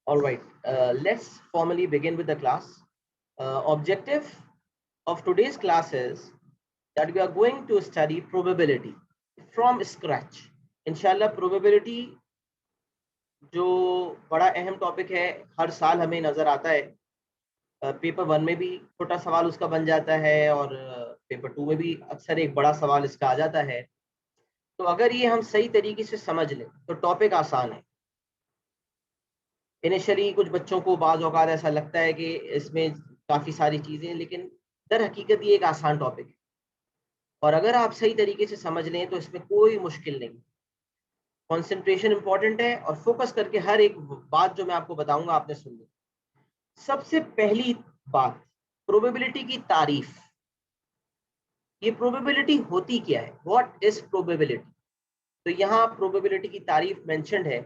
All right, let's formally begin with the class. Objective of today's class is that we are going to study probability from scratch. Inshallah, probability जो बड़ा अहम topic है, हर साल हमें नजर आता है। पेपर 1 में भी छोटा सवाल उसका बन जाता है और पेपर 2 में भी अक्सर एक बड़ा सवाल इसका आ जाता है। तो अगर ये हम सही तरीके से समझ लें तो टॉपिक आसान है। इनिशियली कुछ बच्चों को बाज़ औक़ात ऐसा लगता है कि इसमें काफ़ी सारी चीज़ें, लेकिन दर हकीकत ये एक आसान टॉपिक है और अगर आप सही तरीके से समझ लें तो इसमें कोई मुश्किल नहीं। कंसंट्रेशन इंपॉर्टेंट है और फोकस करके हर एक बात जो मैं आपको बताऊंगा आपने सुन ली। सबसे पहली बात, प्रोबेबिलिटी की तारीफ। ये प्रोबेबिलिटी होती क्या है? What is probability? तो यहाँ प्रोबेबिलिटी की तारीफ मेंशन्ड है।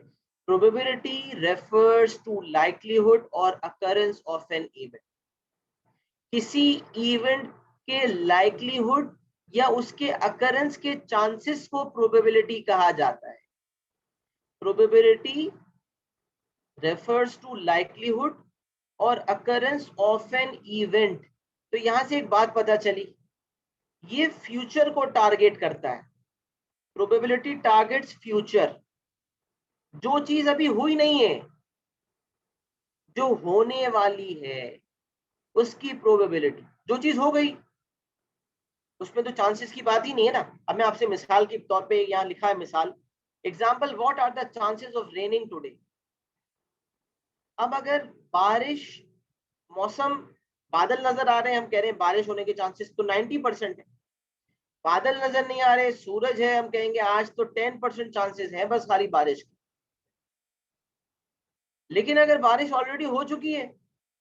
प्रोबेबिलिटी रेफर्स टू लाइक्लीहुड और अकरेंस ऑफ एन इवेंट। किसी इवेंट के लाइक्लीहुड या उसके अकरेंस के चांसेस को प्रोबेबिलिटी कहा जाता है। प्रोबेबिलिटी रेफर्स टू लाइक्लीहुड और अकरेंस ऑफ एन इवेंट। तो यहां से एक बात पता चली, ये फ्यूचर को टारगेट करता है। प्रोबेबिलिटी टारगेट्स फ्यूचर, जो चीज अभी हुई नहीं है, जो होने वाली है उसकी प्रोबेबिलिटी। जो चीज हो गई उसमें तो चांसेस की बात ही नहीं है ना। अब मैं आपसे मिसाल के तौर पे यहाँ लिखा है मिसाल, example, what are the chances of raining today. अब अगर बारिश, मौसम, बादल नजर आ रहे हैं, हम कह रहे हैं बारिश होने के चांसेस तो 90% है। बादल नजर नहीं आ रहे, सूरज है, हम कहेंगे आज तो 10% चांसेस है बस खाली बारिश की। लेकिन अगर बारिश ऑलरेडी हो चुकी है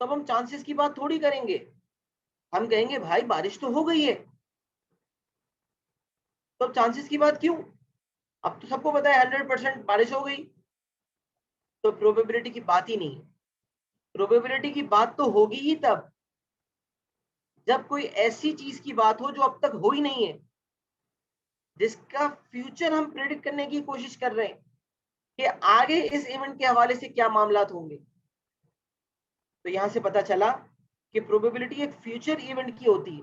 तब हम चांसेस की बात थोड़ी करेंगे, हम कहेंगे भाई बारिश तो हो गई है, तो चांसेस की बात क्यों? अब तो सबको पता है 100% बारिश हो गई, तो प्रोबेबिलिटी की बात ही नहीं है। प्रोबेबिलिटी की बात तो होगी ही तब जब कोई ऐसी चीज की बात हो जो अब तक हो ही नहीं है, जिसका फ्यूचर हम प्रेडिक्ट करने की कोशिश कर रहे हैं कि आगे इस इवेंट के हवाले से क्या मामलात होंगे। तो यहां से पता चला कि प्रोबेबिलिटी एक फ्यूचर इवेंट की होती है।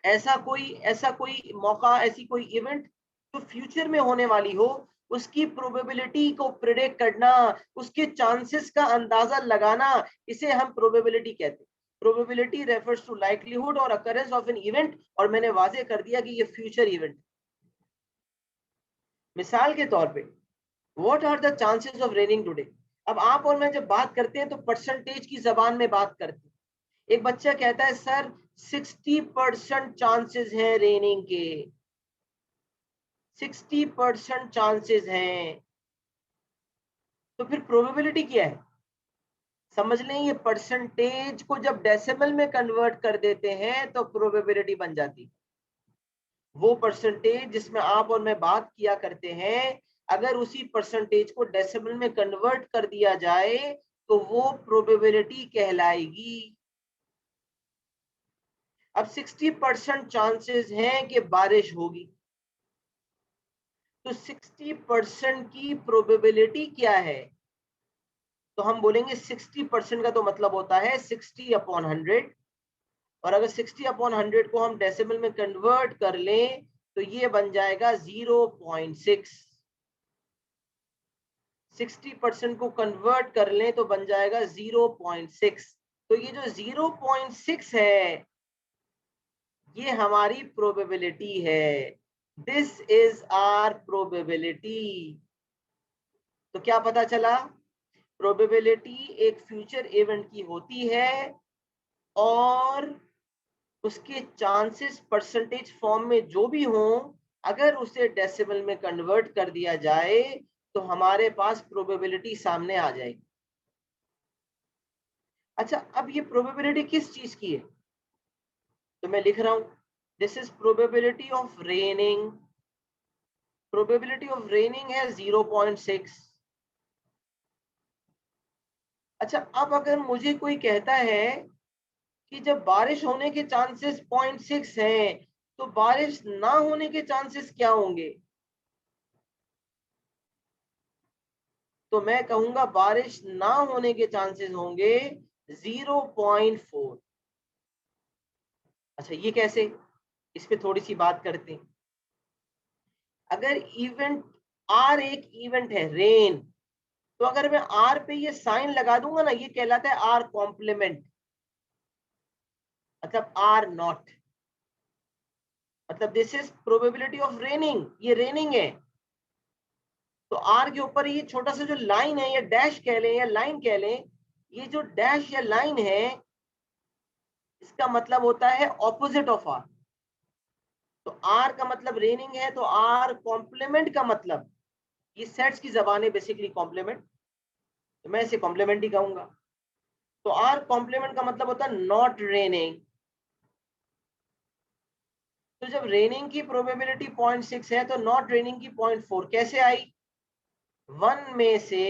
ऐसा कोई मौका, ऐसी कोई इवेंट जो फ्यूचर में होने वाली हो, उसकी प्रोबेबिलिटी को प्रेडिक्ट करना, उसके चांसेस का अंदाजा लगाना, इसे हम प्रोबेबिलिटी कहते हैं। प्रोबेबिलिटी रेफर्स टू लाइक्लीहुड और अकरेंस ऑफ एन इवेंट, और मैंने वाजे कर दिया कि ये फ्यूचर इवेंट। मिसाल के तौर पे, what are the chances of raining today. अब आप और मैं जब बात करते हैं तो परसेंटेज की जबान में बात करते हैं। एक बच्चा कहता है सर 60% चांसेस हैं रेनिंग के, 60% चांसेस हैं। तो फिर प्रोबेबिलिटी क्या है? समझ लें, ये परसेंटेज को जब डेसिमल में कन्वर्ट कर देते हैं तो प्रोबेबिलिटी बन जाती। वो परसेंटेज जिसमें आप और मैं बात किया करते हैं, अगर उसी परसेंटेज को डेसिमल में कन्वर्ट कर दिया जाए तो वो प्रोबेबिलिटी कहलाएगी। अब 60% चांसेस हैं कि बारिश होगी, तो 60% की प्रोबेबिलिटी क्या है? तो हम बोलेंगे 60% का तो मतलब होता है 60/100, और अगर 60/100 को हम डेसिमल में कन्वर्ट कर लें तो ये बन जाएगा 0.6। 60% को कन्वर्ट कर लें तो बन जाएगा 0.6। तो ये जो 0.6 है ये हमारी प्रोबेबिलिटी है। This is our probability. तो क्या पता चला? प्रोबेबिलिटी एक फ्यूचर इवेंट की होती है और उसके चांसेस परसेंटेज फॉर्म में जो भी हों, अगर उसे डेसिमल में कन्वर्ट कर दिया जाए तो हमारे पास प्रोबेबिलिटी सामने आ जाएगी। अच्छा, अब ये प्रोबेबिलिटी किस चीज की है? तो मैं लिख रहा हूं, this is probability of raining. Probability of raining है 0.6। अच्छा, अब अगर मुझे कोई कहता है कि जब बारिश होने के चांसेस 0.6 हैं तो बारिश ना होने के चांसेस क्या होंगे? तो मैं कहूंगा बारिश ना होने के चांसेस होंगे 0.4। अच्छा ये कैसे, इस पे थोड़ी सी बात करते हैं। अगर इवेंट आर एक इवेंट है रेन, तो अगर मैं आर पे ये साइन लगा दूंगा ना, ये कहलाता है आर कॉम्प्लीमेंट, मतलब आर नॉट, मतलब this is probability of raining, ये रेनिंग है। तो आर के ऊपर ये छोटा सा जो लाइन है, या डैश कह लें या लाइन कह लें, ये जो डैश या लाइन है, इसका मतलब होता है ऑपोजिट ऑफ आर। तो आर का मतलब रेनिंग है, तो आर कॉम्प्लीमेंट का मतलब, ये सेट्स की जबान है बेसिकली कॉम्प्लीमेंट, तो मैं इसे कॉम्प्लीमेंट ही कहूंगा। तो आर कॉम्प्लीमेंट का मतलब होता है नॉट रेनिंग। तो जब रेनिंग की प्रोबेबिलिटी 0.6 है, तो नॉट रेनिंग की 0.4 कैसे आई? 1 में से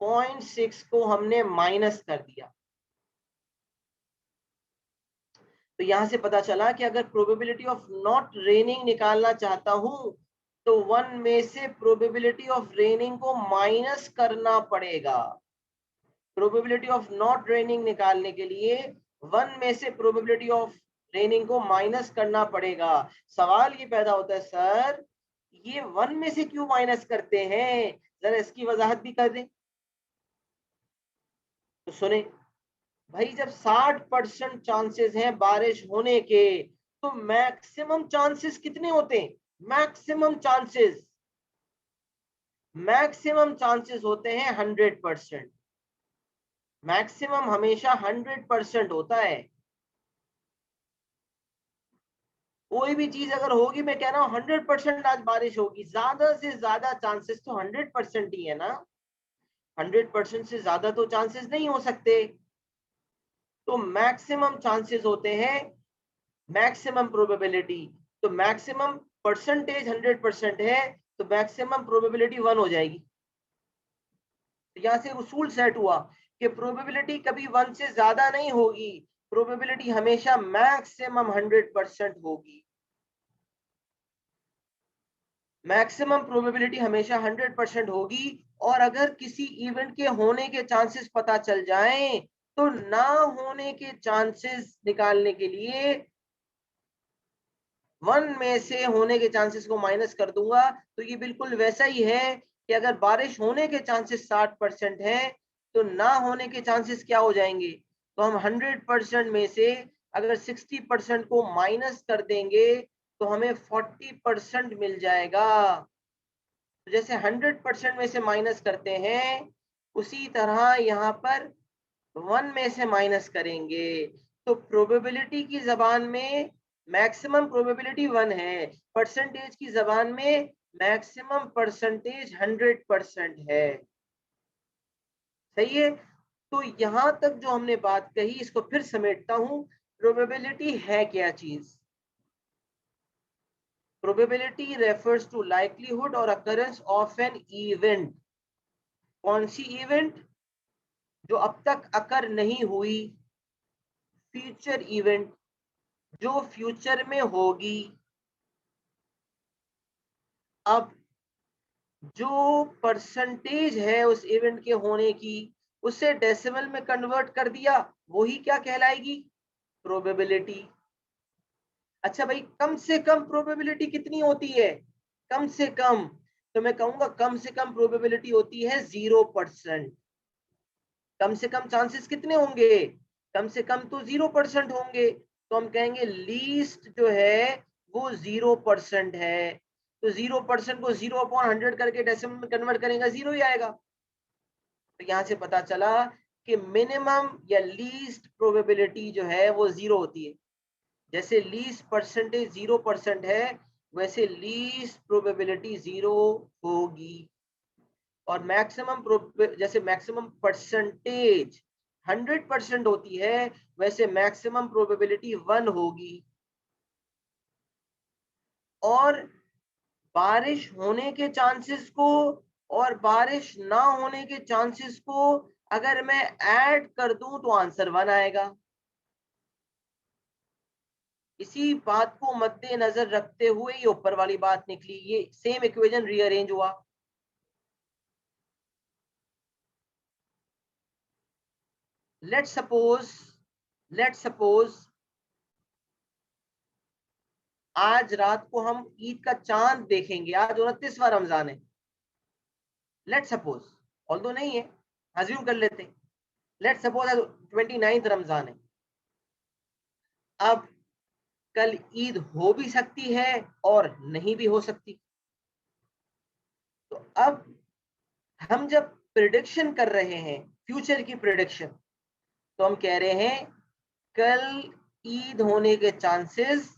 0.6 को हमने माइनस कर दिया। तो यहां से पता चला कि अगर प्रोबेबिलिटी ऑफ नॉट रेनिंग निकालना चाहता हूं, तो 1 में से प्रोबेबिलिटी ऑफ रेनिंग को माइनस करना पड़ेगा। प्रोबेबिलिटी ऑफ नॉट रेनिंग निकालने के लिए 1 में से प्रोबेबिलिटी ऑफ रेनिंग को माइनस करना पड़ेगा। सवाल ये पैदा होता है, सर ये 1 में से क्यों माइनस करते हैं, जरा इसकी वजाहत भी कर दें। तो सुने भाई, जब 60% चांसेस हैं बारिश होने के, तो मैक्सिमम चांसेस कितने होते हैं? मैक्सिमम चांसेस होते हैं 100%। मैक्सिमम हमेशा 100% होता है। कोई भी चीज अगर होगी, मैं कह रहा हूं 100% आज बारिश होगी, ज्यादा से ज्यादा चांसेस तो 100% ही है ना। 100% से ज्यादा तो चांसेस नहीं हो सकते। तो मैक्सिमम चांसेस होते हैं, मैक्सिमम प्रोबेबिलिटी। तो मैक्सिमम परसेंटेज 100% है, तो मैक्सिमम प्रोबेबिलिटी 1 हो जाएगी। तो यहां से उसूल सेट हुआ कि प्रोबेबिलिटी कभी 1 से ज्यादा नहीं होगी, प्रोबेबिलिटी हमेशा मैक्सिमम 100% होगी। मैक्सिमम प्रोबेबिलिटी हमेशा 100% होगी। और अगर किसी इवेंट के होने के चांसेस पता चल जाएं, तो ना होने के चांसेस निकालने के लिए 1 में से होने के चांसेस को माइनस कर दूंगा। तो ये बिल्कुल वैसा ही है कि अगर बारिश होने के चांसेस 60% है, तो ना होने के चांसेस क्या हो जाएंगे? तो हम 100% में से अगर 60% को माइनस कर देंगे, तो हमें 40% मिल जाएगा। तो जैसे 100% में से माइनस करते हैं, उसी तरह यहाँ पर 1 में से माइनस करेंगे। तो प्रोबेबिलिटी की जबान में मैक्सिमम प्रोबेबिलिटी 1 है, परसेंटेज की जबान में मैक्सिमम परसेंटेज 100% है। सही है। तो यहां तक जो हमने बात कही, इसको फिर समेटता हूं। प्रोबेबिलिटी है क्या चीज? प्रोबेबिलिटी रेफर्स टू लाइक्लीहुड और अकरेंस ऑफ एन इवेंट। कौन सी इवेंट? जो अब तक अकर नहीं हुई, फ्यूचर इवेंट, जो फ्यूचर में होगी। अब जो परसेंटेज है उस इवेंट के होने की, उसे डेसिमल में कन्वर्ट कर दिया, वही क्या कहलाएगी? प्रोबेबिलिटी। अच्छा भाई, कम से कम प्रोबेबिलिटी कितनी होती है? कम से कम, तो मैं कहूंगा कम से कम प्रोबेबिलिटी होती है 0%। कम से कम चांसेस कितने होंगे? कम से कम तो 0% होंगे। तो हम कहेंगे लीस्ट जो है वो 0% है। तो 0% को 0/100 करके डेसिमल में कन्वर्ट करेंगे, 0 ही आएगा। तो यहां से पता चला कि मिनिमम या लीस्ट प्रोबेबिलिटी जो है वो 0 होती है। जैसे लीस्ट परसेंटेज 0% है, वैसे लीस्ट प्रोबेबिलिटी 0 होगी। और मैक्सिमम जैसे मैक्सिमम परसेंटेज 100% होती है, वैसे मैक्सिमम प्रोबेबिलिटी 1 होगी। और बारिश होने के चांसेस को और बारिश ना होने के चांसेस को अगर मैं ऐड कर दूं, तो आंसर 1 आएगा। इसी बात को मद्देनजर रखते हुए ये ऊपर वाली बात निकली, ये सेम इक्वेशन रीअरेंज हुआ। लेट्स सपोज आज रात को हम ईद का चांद देखेंगे, आज 29वां रमजान है, लेट्स सपोज, ऑल्दो नहीं है, अज्यूम कर लेते हैं, लेट्स सपोज आज 29 रमजान है। अब कल ईद हो भी सकती है और नहीं भी हो सकती। तो अब हम जब प्रिडिक्शन कर रहे हैं, फ्यूचर की प्रिडिक्शन, तो हम कह रहे हैं कल ईद होने के चांसेस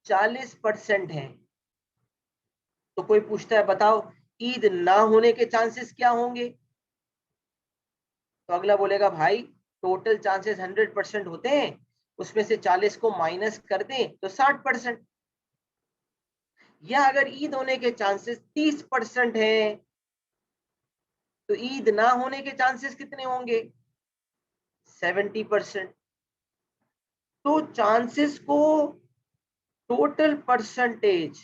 40% हैं। तो कोई पूछता है बताओ ईद ना होने के चांसेस क्या होंगे, तो अगला बोलेगा भाई टोटल चांसेस 100% होते हैं, उसमें से 40 को माइनस कर दें तो 60%। या अगर ईद होने के चांसेस 30% है, तो ईद ना होने के चांसेस कितने होंगे, 70%। तो चांसेस को टोटल परसेंटेज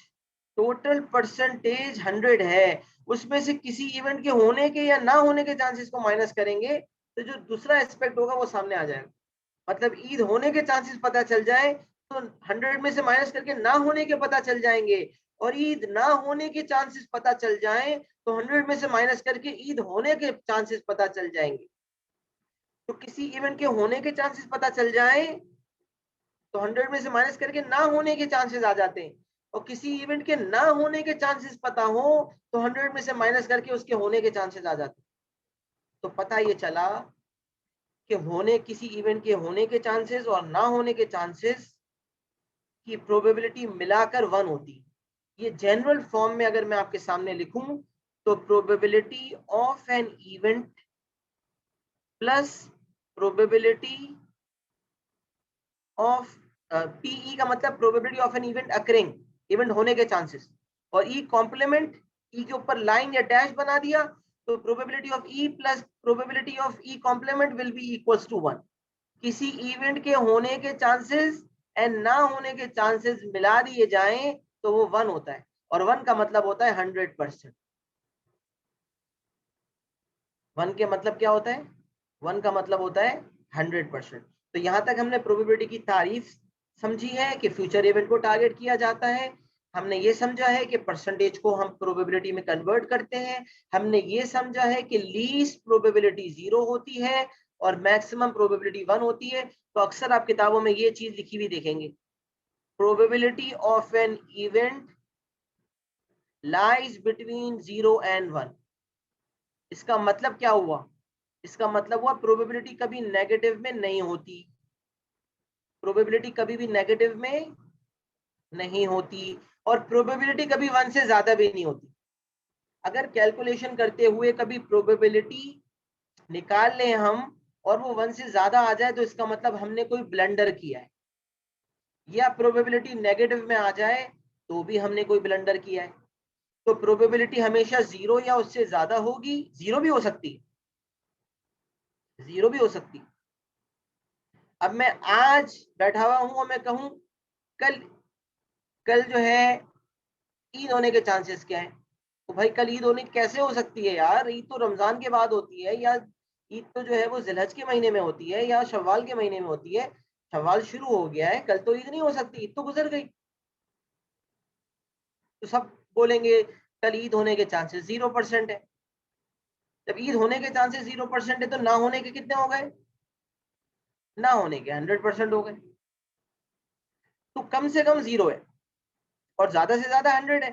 100 है, उसमें से किसी इवेंट के होने के या ना होने के चांसेस को माइनस करेंगे तो जो दूसरा एस्पेक्ट होगा वो सामने आ जाएगा। मतलब ईद होने के चांसेस पता चल जाए तो 100 में से माइनस करके ना होने के पता चल जाएंगे, और ईद ना होने के चांसेस पता चल जाए तो 100 में से माइनस करके ईद होने के चांसेस पता चल जाएंगे। तो किसी इवेंट के होने के चांसेस पता चल जाए तो 100 में से माइनस करके ना होने के चांसेस आ जाते हैं, और किसी इवेंट के ना होने के चांसेस पता हो तो 100 में से माइनस करके उसके होने के चांसेस आ जाते हैं। तो पता ये चला कि होने किसी इवेंट के होने के चांसेस और ना होने के चांसेस की प्रोबेबिलिटी मिलाकर 1 होती है। ये जनरल फॉर्म में अगर मैं आपके सामने लिखूं तो probability of an event plus probability of P E का मतलब probability of an event occurring, event होने के चांसेस, और ई कॉम्प्लीमेंट, ई के ऊपर लाइन या डैश बना दिया तो probability of E plus probability of E complement will be equals to 1। किसी इवेंट के होने के चांसेस एंड ना होने के चांसेस मिला दिए जाएं तो वो 1 होता है, और 1 का मतलब होता है 100%। 1 के मतलब क्या होता है, 1 का मतलब होता है 100%। तो यहां तक हमने प्रोबेबिलिटी की तारीफ समझी है कि फ्यूचर इवेंट को टारगेट किया जाता है, हमने ये समझा है कि परसेंटेज को हम प्रोबेबिलिटी में कन्वर्ट करते हैं, हमने ये समझा है कि लीस्ट प्रोबेबिलिटी 0 होती है और मैक्सिमम प्रोबेबिलिटी 1 होती है। तो अक्सर आप किताबों में ये चीज लिखी हुई देखेंगे, probability of an event lies between 0 and 1। इसका मतलब क्या हुआ, इसका मतलब हुआ प्रोबेबिलिटी कभी नेगेटिव में नहीं होती, प्रोबेबिलिटी कभी भी नेगेटिव में नहीं होती, और प्रोबेबिलिटी कभी 1 से ज्यादा भी नहीं होती। अगर कैलकुलेशन करते हुए कभी प्रोबेबिलिटी निकाल लें हम और वो 1 से ज्यादा आ जाए तो इसका मतलब हमने कोई ब्लंडर किया है, या प्रोबेबिलिटी नेगेटिव में आ जाए तो भी हमने कोई ब्लंडर किया है। तो प्रोबेबिलिटी हमेशा 0 या उससे ज्यादा होगी, 0 भी हो सकती है, 0 भी हो सकती है। अब मैं आज बैठा हुआ हूं और मैं कहूं कल कल जो है ईद होने के चांसेस क्या है, तो भाई कल ईद होनी कैसे हो सकती है यार, ईद तो रमजान के बाद होती है, या ईद तो जो है वो जिलहज के महीने में होती है या शव्वाल के महीने में होती है, शव्वाल शुरू हो गया है, कल तो ईद नहीं हो सकती, ईद तो गुजर गई। तो सब बोलेंगे कल ईद होने के चांसेस 0% है। जब ईद होने के चांसेस 0% है तो ना होने के कितने हो गए, ना होने के 100% हो गए। तो कम से कम 0 है और ज्यादा से ज्यादा 100 है।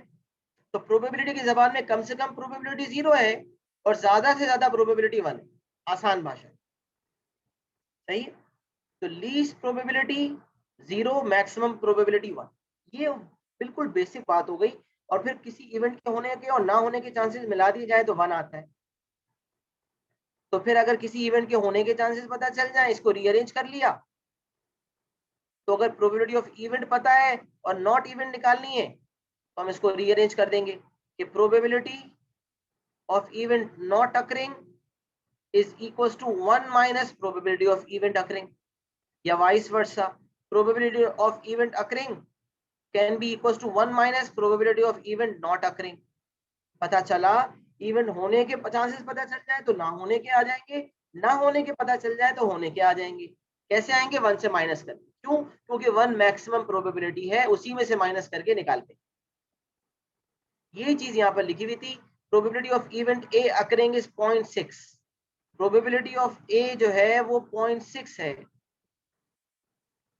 तो प्रोबेबिलिटी की जबान में कम से कम प्रोबेबिलिटी 0 है और ज्यादा से ज्यादा प्रोबेबिलिटी 1 है, आसान भाषा, सही है। तो लीस्ट प्रोबेबिलिटी 0, मैक्सिमम प्रोबेबिलिटी 1, ये बिल्कुल बेसिक बात हो गई। और फिर किसी इवेंट के होने के और ना होने के चांसेस मिला दिए जाए तो 1 आता है। तो फिर अगर किसी इवेंट के होने के चांसेस पता चल जाए, इसको रीअरेंज कर लिया, तो अगर प्रोबेबिलिटी ऑफ इवेंट पता है और नॉट इवेंट निकालनी है तो हम इसको रीअरेंज कर देंगे कि probability of event not occurring is equals to 1 minus probability of event occurring, या vice versa, probability of event occurring can be equals to 1 minus probability of event not occurring। पता चला इवेंट होने के chances पता चल जाए तो ना होने के आ जाएंगे, ना होने के पता चल जाए तो होने के आ जाएंगे। कैसे आएंगे? 1 से माइनस करके। क्यों? क्योंकि 1 मैक्सिमम प्रोबेबिलिटी है, उसी में से माइनस करके निकालते। ये चीज यहाँ पर लिखी हुई थी। Probability of event A occurring is 0.6। Probability of A जो है वो 0.6 है।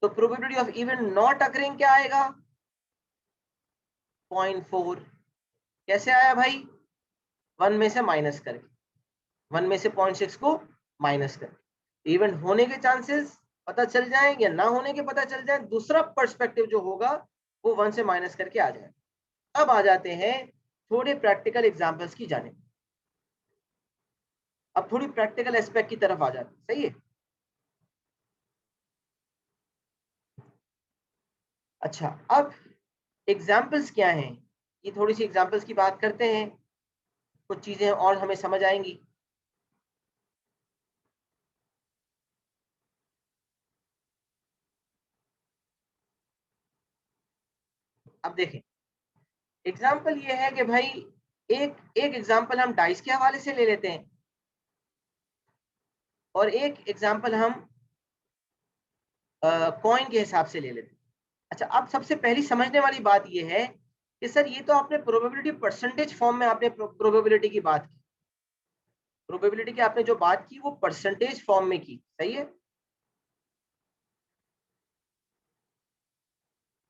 तो probability of event not occurring क्या आएगा? 0.4। कैसे आया भाई? 1 में से माइनस करके, 1 में से 0.6 को माइनस करके। इवेंट होने के चांसेस पता चल जाए या ना होने के पता चल जाए, दूसरा पर्सपेक्टिव जो होगा वो 1 से माइनस करके आ जाए। अब आ जाते हैं थोड़े प्रैक्टिकल एग्जांपल्स की जाने। अब थोड़ी प्रैक्टिकल एस्पेक्ट की तरफ आ जाते हैं। सही है? अच्छा, अब एग्जाम्पल्स क्या हैं? ये थोड़ी सी एग्जाम्पल्स की बात करते हैं, कुछ चीजें और हमें समझ आएंगी। अब देखें, एग्जाम्पल ये है कि भाई एक एक एग्जाम्पल हम डाइस के हवाले से ले लेते हैं और एक एग्जाम्पल हम कॉइन के हिसाब से ले लेते हैं। अच्छा, अब सबसे पहली समझने वाली बात ये है कि सर ये तो आपने प्रोबेबिलिटी परसेंटेज फॉर्म में आपने प्रोबेबिलिटी की बात की, प्रोबेबिलिटी की आपने जो बात की वो परसेंटेज फॉर्म में की। सही है?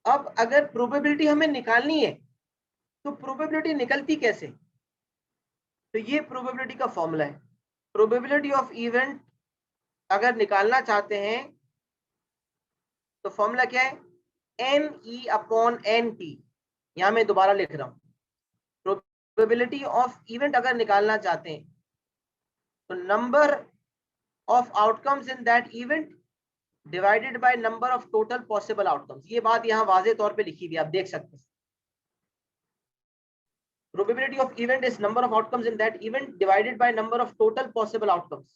अब अगर प्रोबेबिलिटी हमें निकालनी है तो प्रोबेबिलिटी निकलती कैसे? तो ये प्रोबेबिलिटी का फॉर्मूला है। प्रोबेबिलिटी ऑफ इवेंट अगर निकालना चाहते हैं तो फॉर्मूला क्या है? N E upon N T. यहां मैं दोबारा लिख रहा हूं, प्रोबेबिलिटी ऑफ इवेंट अगर निकालना चाहते हैं तो number of outcomes in that event divided by number of total possible outcomes. ये बात यहां वाजे तौर पे लिखी हुई, आप देख सकते हैं। Probability of event is number of outcomes in that event divided by number of total possible outcomes.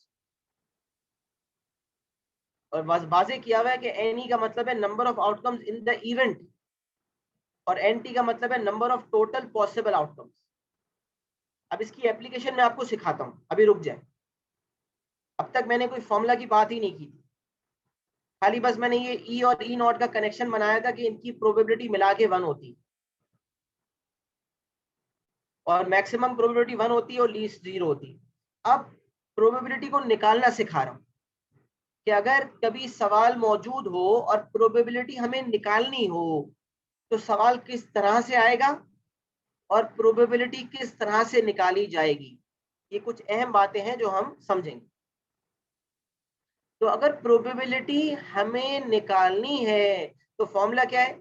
और वाजे किया हुआ है कि NE का मतलब है number of outcomes in the event और NT का मतलब है number of total possible outcomes. अब इसकी एप्लीकेशन में आपको सिखाता हूं, अभी रुक जाए। अब तक मैंने कोई फॉर्मूला की बात ही नहीं की थी, खाली बस मैंने ये E और E नॉट का कनेक्शन बनाया था कि इनकी प्रोबेबिलिटी मिला के 1 होती और मैक्सिमम प्रोबेबिलिटी 1 होती है और लीस्ट 0 होती। अब प्रोबेबिलिटी को निकालना सिखा रहा हूं कि अगर कभी सवाल मौजूद हो और प्रोबेबिलिटी हमें निकालनी हो तो सवाल किस तरह से आएगा और प्रोबेबिलिटी किस तरह से निकाली जाएगी। ये कुछ अहम बातें हैं जो हम समझेंगे। तो अगर प्रोबेबिलिटी हमें निकालनी है तो फॉर्मूला क्या है?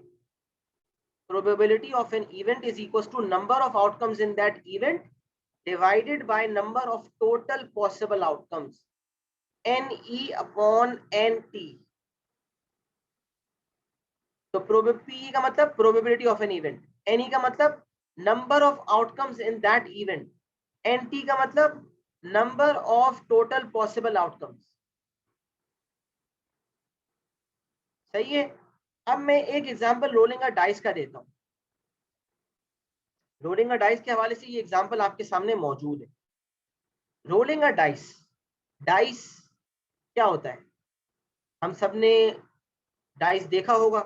Probability of an event is equal to number of outcomes in that event divided by number of total possible outcomes, NE upon NT। तो P का मतलब probability of an event, NE का मतलब number of outcomes in that event, NT का मतलब number of total possible outcomes. सही है? अब मैं एक एग्जांपल रोलिंग अ डाइस का देता हूं। रोलिंग अ डाइस के हवाले से ये एग्जांपल आपके सामने मौजूद है। रोलिंग अ डाइस, डाइस क्या होता है? हम सबने डाइस देखा होगा।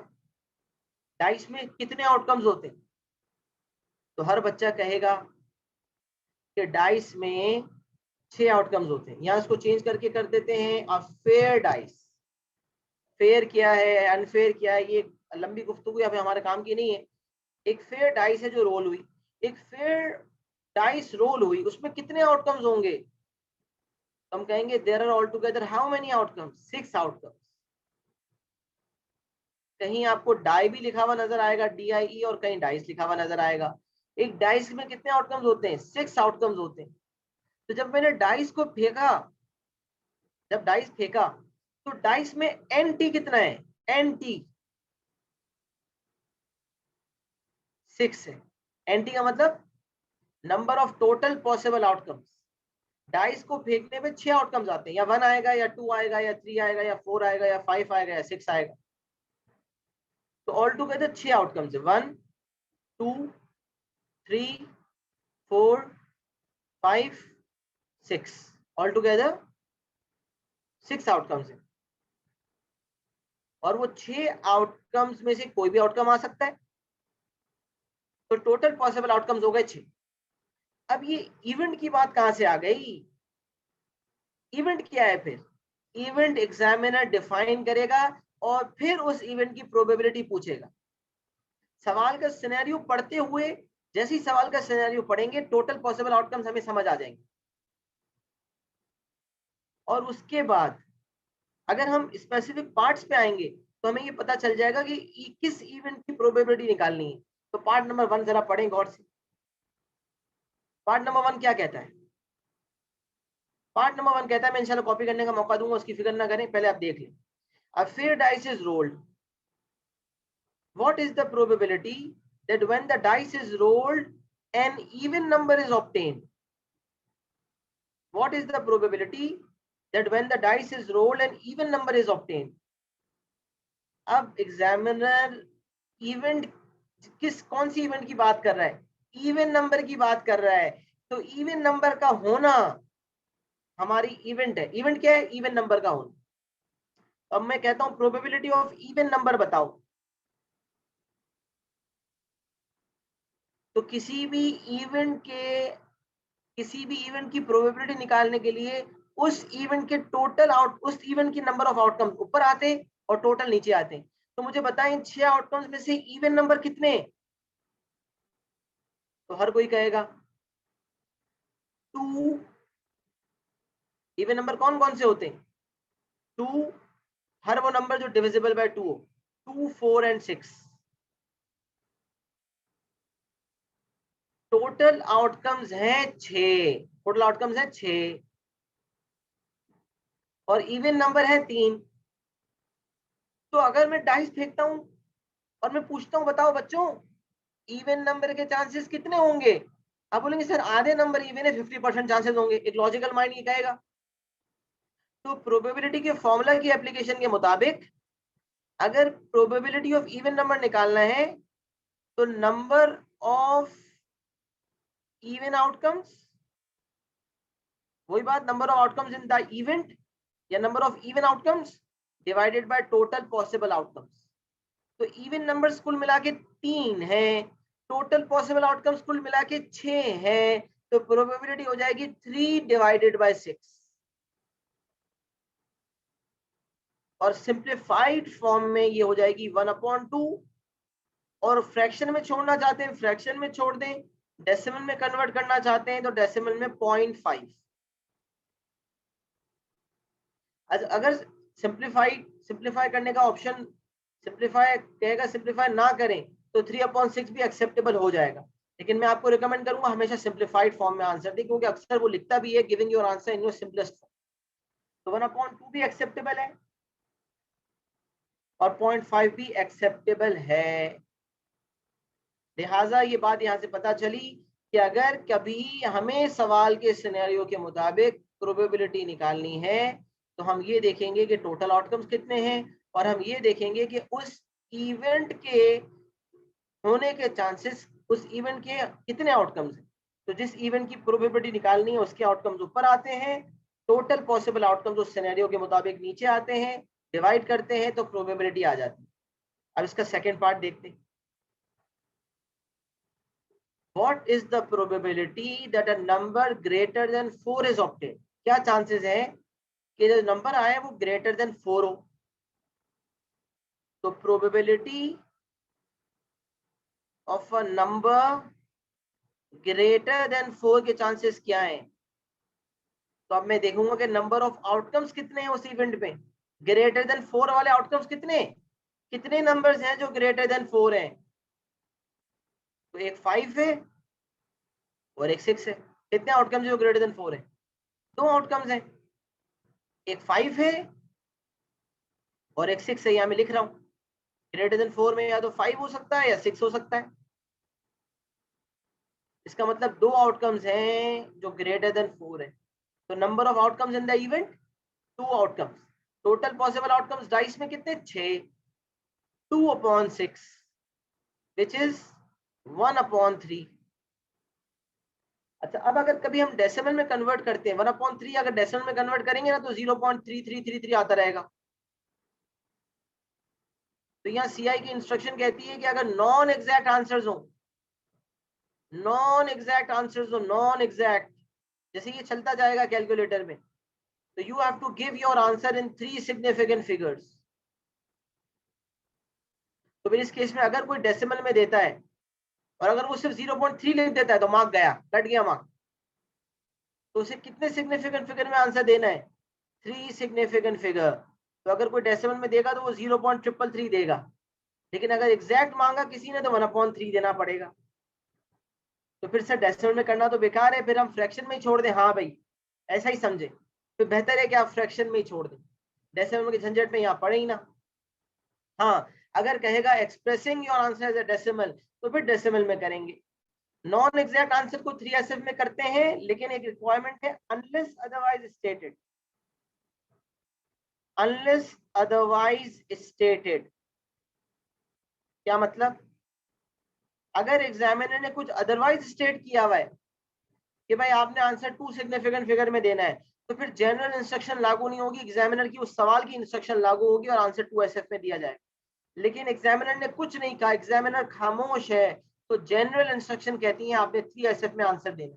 डाइस में कितने आउटकम्स होते हैं? तो हर बच्चा कहेगा कि डाइस में 6 आउटकम्स होते हैं। यहाँ इसको चेंज करके कर देते हैं अ फेयर डाइस। फेयर क्या है, अनफेयर क्या है, ये लंबी गुफ्तगू यहाँ पे हमारे काम की नहीं है। एक फेयर डाइस है जो रोल हुई, एक फेयर डाइस रोल हुई, उसमें कितने आउटकम्स होंगे? तो हम कहेंगे there are all together how many outcomes? 6 outcomes. कहीं आपको डाई भी लिखा हुआ नजर आएगा, DIE, और कहीं डाइस लिखा हुआ नजर आएगा। एक डाइस में कितने आउटकम्स होते हैं? 6 आउटकम्स होते हैं। तो जब मैंने डाइस को फेंका, जब डाइस फेंका तो डाइस में NT कितना है? NT 6 है। NT का मतलब number of total possible outcomes. Dice को फेंकने में 6 आउटकम्स आते हैं, या 1 आएगा या 2 आएगा या 3 आएगा या 4 आएगा या 5 आएगा या 6 आएगा। तो ऑल टुगेदर 6 आउटकम्स है, 1 2 3 4 5 6, ऑल टुगेदर 6 आउटकम्स है और वो 6 आउटकम्स में से कोई भी आउटकम आ सकता है, तो टोटल पॉसिबल आउटकम्स हो गए 6। अब ये इवेंट की बात कहां से आ गई? इवेंट क्या है? फिर इवेंट एग्जामिनर डिफाइन करेगा और फिर उस इवेंट की प्रोबेबिलिटी पूछेगा। सवाल का सिनेरियो पढ़ते हुए, जैसे ही सवाल का सिनेरियो पढ़ेंगे, टोटल पॉसिबल आउटकम्स हमें समझ आ जाएंगे। और उसके बाद अगर हम स्पेसिफिक पार्ट्स पे आएंगे तो हमें ये पता चल जाएगा कि किस इवेंट की प्रोबेबिलिटी निकालनी है। तो पार्ट नंबर 1 जरा पढ़ें गौर से। पार्ट नंबर 1 क्या कहता है? पार्ट नंबर 1 कहता है, मैं इंशाल्लाह कॉपी करने का मौका दूंगा, उसकी फिक्र ना करें, पहले आप देख लें। A fair dice is rolled. What is the probability that when the dice is rolled, an even number is obtained? What is the probability that when the dice is rolled, an even number is obtained? अब examiner event कौन सी event की बात कर रहा है? Even number की बात कर रहा है। तो इवन नंबर का होना हमारी इवेंट है। इवेंट क्या है? इवन नंबर का होना। अब मैं कहता हूं प्रोबेबिलिटी ऑफ इवन नंबर बताओ। तो किसी भी इवेंट की प्रोबेबिलिटी निकालने के लिए उस इवेंट की नंबर ऑफ आउटकम्स ऊपर आते हैं और टोटल नीचे आते हैं। तो मुझे बताएं 6 आउटकम्स में से इवन नंबर कितने हैं? तो हर कोई कहेगा 2। इवन नंबर कौन कौन से होते हैं? 2, हर वो नंबर जो डिविजिबल बाय 2 हो। 2, 4 एंड 6। टोटल आउटकम्स हैं 6। टोटल आउटकम्स हैं 6 और इवन नंबर है 3। तो अगर मैं डाइस फेंकता हूं और मैं पूछता हूं, बताओ बच्चों इवन नंबर के चांसेस कितने होंगे? आप बोलेंगे सर आधे नंबर इवन है, 50% चांसेस होंगे। एक लॉजिकल माइंड ये कहेगा। तो प्रोबेबिलिटी के फॉर्मूला की एप्लीकेशन के मुताबिक अगर प्रोबेबिलिटी ऑफ इवन नंबर निकालना है तो नंबर ऑफ इवन आउटकम्स, वही बात, number of outcomes in the event या number of even outcomes divided by total possible outcomes. तो इवन नंबर्स कुल मिला के 3 है, टोटल पॉसिबल आउटकम्स कुल मिला के 6 है। तो प्रोबेबिलिटी हो जाएगी 3 डिवाइडेड बाय 6। और सिंप्लीफाइड फॉर्म में ये हो जाएगी 1/2। और फ्रैक्शन में छोड़ना चाहते हैं फ्रैक्शन में छोड़ दें, डेसिमल में कन्वर्ट करना चाहते हैं तो डेसिमल में 0.5। अगर सिंप्लीफाई करने का ऑप्शन सिंप्लीफाई कहेगा, सिंप्लीफाई ना करें तो 3/6 भी एक्सेप्टेबल हो जाएगा। लेकिन मैं आपको रिकमेंड करूंगा हमेशा सिंप्लीफाइड फॉर्म में आंसर दें, क्योंकि अक्सर वो लिखता भी है giving your answer in your simplest form. तो 1/2 भी एक्सेप्टेबल है और 0.5 भी एक्सेप्टेबल है। लिहाजा ये बात यहां से पता चली कि अगर कभी हमें सवाल के सिनेरियो के मुताबिक प्रोबेबिलिटी निकालनी है तो हम ये देखेंगे कि टोटल आउटकम्स कितने हैं और हम ये देखेंगे कि उस इवेंट के होने के चांसेस, उस इवेंट के कितने आउटकम्स हैं। तो जिस इवेंट की प्रोबेबिलिटी निकालनी है उसके आउटकम्स ऊपर आते हैं, टोटल पॉसिबल आउटकम्स उस सिनेरियो के मुताबिक नीचे आते हैं, डिवाइड करते हैं तो प्रोबेबिलिटी आ जाती है। अब इसका सेकेंड पार्ट देखते हैं। What is the probability that a number greater than 4 is obtained? क्या चांसेस है कि जो नंबर आए वो ग्रेटर देन 4 हो? तो probability of a number greater than 4 के चांसेस क्या हैं? तो अब मैं देखूंगा कि नंबर ऑफ आउटकम्स कितने हैं उस इवेंट में। ग्रेटर देन 4 वाले आउटकम्स कितने नंबर्स हैं जो ग्रेटर देन 4 हैं? तो एक 5 है और एक 6 है। कितने आउटकम्स जो ग्रेटर देन 4 है? 2 आउटकम्स हैं, एक 5 है और एक 6 है। यहां मैं लिख रहा हूं ग्रेटर देन 4 में या तो 5 हो सकता है या 6 हो सकता है। इसका मतलब 2 आउटकम्स हैं जो ग्रेटर देन 4 है। तो number of outcomes in the event 2 outcomes. Total possible outcomes dice में कितने? 6। 2/6 विच इज 1/3। अच्छा, अब अगर कभी हम डेसिमल में कन्वर्ट करते हैं 1/3 अगर डेसिमल में कन्वर्ट करेंगे ना तो 0.3333 आता रहेगा। तो यहाँ सीआई की इंस्ट्रक्शन कहती है कि अगर नॉन एग्जैक्ट आंसर्स हो, नॉन एग्जैक्ट, जैसे ये चलता जाएगा कैलकुलेटर में, तो you have to give your answer in 3 significant figures. तो फिर इस केस में अगर कोई डेसिमल में देता है और अगर वो सिर्फ 0.3 लिख देता है तो मार्क गया, कट गया मार्क। तो उसे कितने सिग्निफिकेंट फिगर में आंसर देना है? 3 सिग्निफिकेंट फिगर। तो अगर कोई डेसिमल में देगा तो वो 0.333 देगा, लेकिन अगर एग्जैक्ट मांगा किसी ने तो 1/3 देना पड़ेगा। तो फिर से डेसिमल में करना तो बेकार है, फिर हम फ्रैक्शन में ही छोड़ दें। हाँ भाई, ऐसा ही समझे, तो बेहतर है कि आप फ्रैक्शन में ही छोड़ दें, डेसिमल की झंझट में यहाँ पड़े ही ना। हाँ, अगर कहेगा expressing your answer as a decimal तो फिर डेसिमल में करेंगे। नॉन एग्जैक्ट आंसर को 3SF में करते हैं, लेकिन एक रिक्वायरमेंट है, unless otherwise stated. Unless otherwise stated क्या मतलब? अगर एग्जामिनर ने कुछ अदरवाइज स्टेट किया हुआ है कि भाई आपने आंसर 2 सिग्निफिकेंट फिगर में देना है, तो फिर जनरल इंस्ट्रक्शन लागू नहीं होगी, एग्जामिनर की उस सवाल की इंस्ट्रक्शन लागू होगी और आंसर 2SF में दिया जाएगा। लेकिन एग्जामिनर ने कुछ नहीं कहा, एग्जामिनर खामोश है, तो जनरल इंस्ट्रक्शन कहती है आपने 3SF में आंसर देना।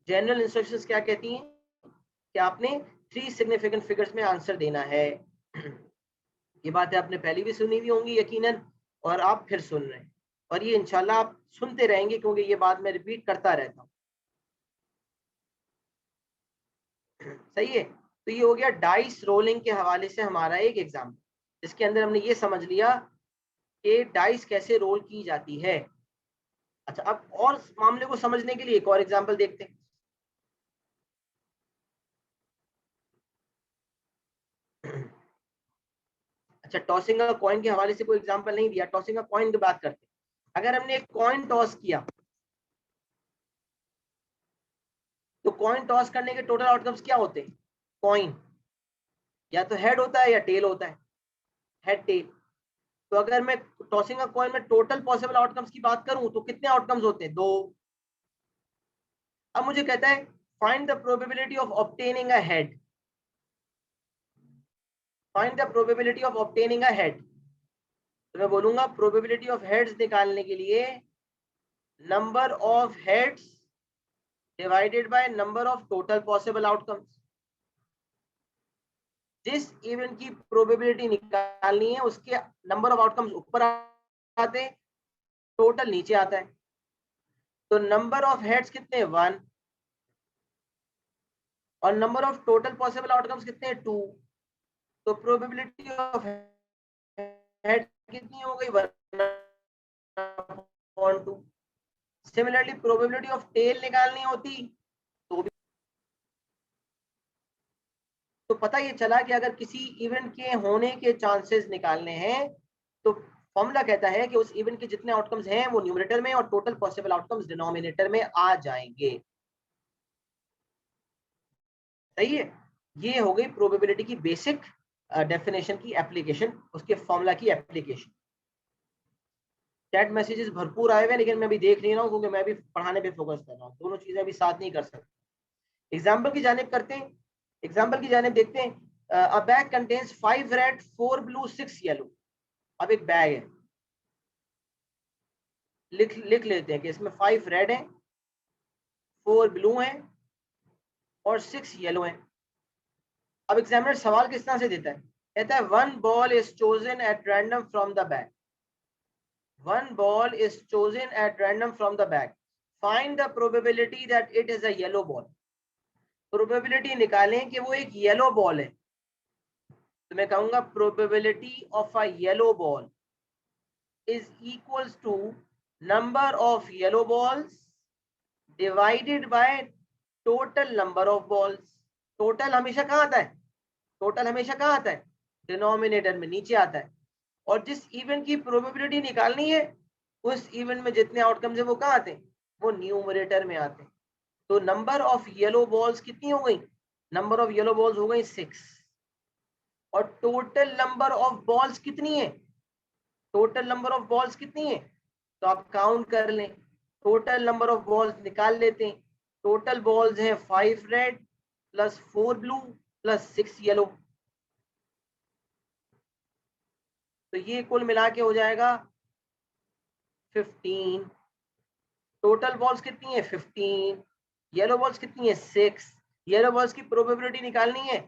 जनरल इंस्ट्रक्शंस क्या कहती हैं कि आपने 3 सिग्निफिकेंट फिगर्स में आंसर देना है। ये बातें आपने पहले भी सुनी हुई होंगी यकीनन, और आप फिर सुन रहे हैं, और ये इंशाल्लाह आप सुनते रहेंगे क्योंकि ये बात मैं रिपीट करता रहता हूँ। सही है। तो ये हो गया डाइस रोलिंग के हवाले से हमारा एक एग्जाम्पल, जिसके अंदर हमने ये समझ लिया कि डाइस कैसे रोल की जाती है। अच्छा, अब और मामले को समझने के लिए एक और एग्जाम्पल देखते हैं। अच्छा, टॉसिंग अ कॉइन के हवाले से कोई एग्जांपल नहीं दिया, टॉसिंग अ कॉइन की बात करते हैं। अगर हमने एक कॉइन टॉस किया तो कॉइन टॉस करने के टोटल आउटकम्स क्या होते हैं? कॉइन या तो हेड होता है या टेल होता है, हेड टेल। तो अगर मैं टॉसिंग अ कॉइन में टोटल पॉसिबल आउटकम्स की बात करूं तो कितने आउटकम्स होते हैं? 2। अब मुझे कहता है find the probability of obtaining a head, find the probability of obtaining a head. तो मैं बोलूंगा प्रोबेबिलिटी ऑफ हेड्स निकालने के लिए number of heads divided by number of total possible outcomes. जिस इवेंट की प्रोबेबिलिटी निकालनी है उसके नंबर ऑफ आउटकम्स ऊपर आते हैं, टोटल नीचे आता है। तो नंबर ऑफ हेड्स कितने? 1, और number of total possible outcomes कितने? 2। तो प्रोबेबिलिटी ऑफ हेड कितनी हो गई? 1/2। सिमिलरली प्रोबेबिलिटी ऑफ टेल निकालनी होती तो भी, तो पता ये चला कि अगर किसी इवेंट के होने के चांसेस निकालने हैं तो फॉर्मूला कहता है कि उस इवेंट के जितने आउटकम्स हैं वो न्यूमरेटर में और टोटल पॉसिबल आउटकम्स डिनोमिनेटर में आ जाएंगे। सही है। ये हो गई प्रोबेबिलिटी की बेसिक डेफिनेशन की एप्लीकेशन, उसके फॉर्मूला की एप्लीकेशन। चैट मैसेजेस भरपूर आए हुए, लेकिन मैं भी देख नहीं रहा हूँ क्योंकि मैं भी पढ़ाने पे फोकस कर रहा हूँ, दोनों चीजें अभी साथ नहीं कर सकते। एग्जाम्पल की जानिब करते हैं, एग्जाम्पल की जानिब देखते हैं। अ bag contains 5 red 4 blue 6 yellow. अब एक बैग है, लिख लेते हैं कि इसमें 5 रेड है, 4 ब्लू है और 6 येलो है। अब एग्जामिनर सवाल किस तरह से देता है? कहता है 1 ball is chosen at random from the bag, 1 ball is chosen at random from the bag, find the probability that it is a yellow ball। Probability निकालें कि वो एक येलो बॉल है। तो मैं कहूंगा probability of a yellow ball is equals to number of yellow balls divided by total number of balls। Total हमेशा कहाँ आता है? टोटल हमेशा कहाँ आता है? डिनोमिनेटर में, नीचे आता है। और जिस इवेंट की प्रोबेबिलिटी निकालनी है उस इवेंट में जितने आउटकम्स है वो कहाँ आते हैं? वो न्यूमरेटर में आते हैं। तो नंबर ऑफ येलो बॉल्स कितनी हो गई? नंबर ऑफ येलो बॉल्स हो गई 6, और टोटल नंबर ऑफ बॉल्स कितनी है? टोटल नंबर ऑफ बॉल्स कितनी है? तो आप काउंट कर लें, टोटल नंबर ऑफ बॉल्स निकाल लेते हैं। टोटल बॉल्स हैं 5 red plus 4 blue plus 6 yellow, तो ये कुल मिला के हो जाएगा 15। टोटल बॉल्स कितनी है 15, येलो बॉल्स कितनी है 6। येलो बॉल्स की प्रोबेबिलिटी निकालनी है,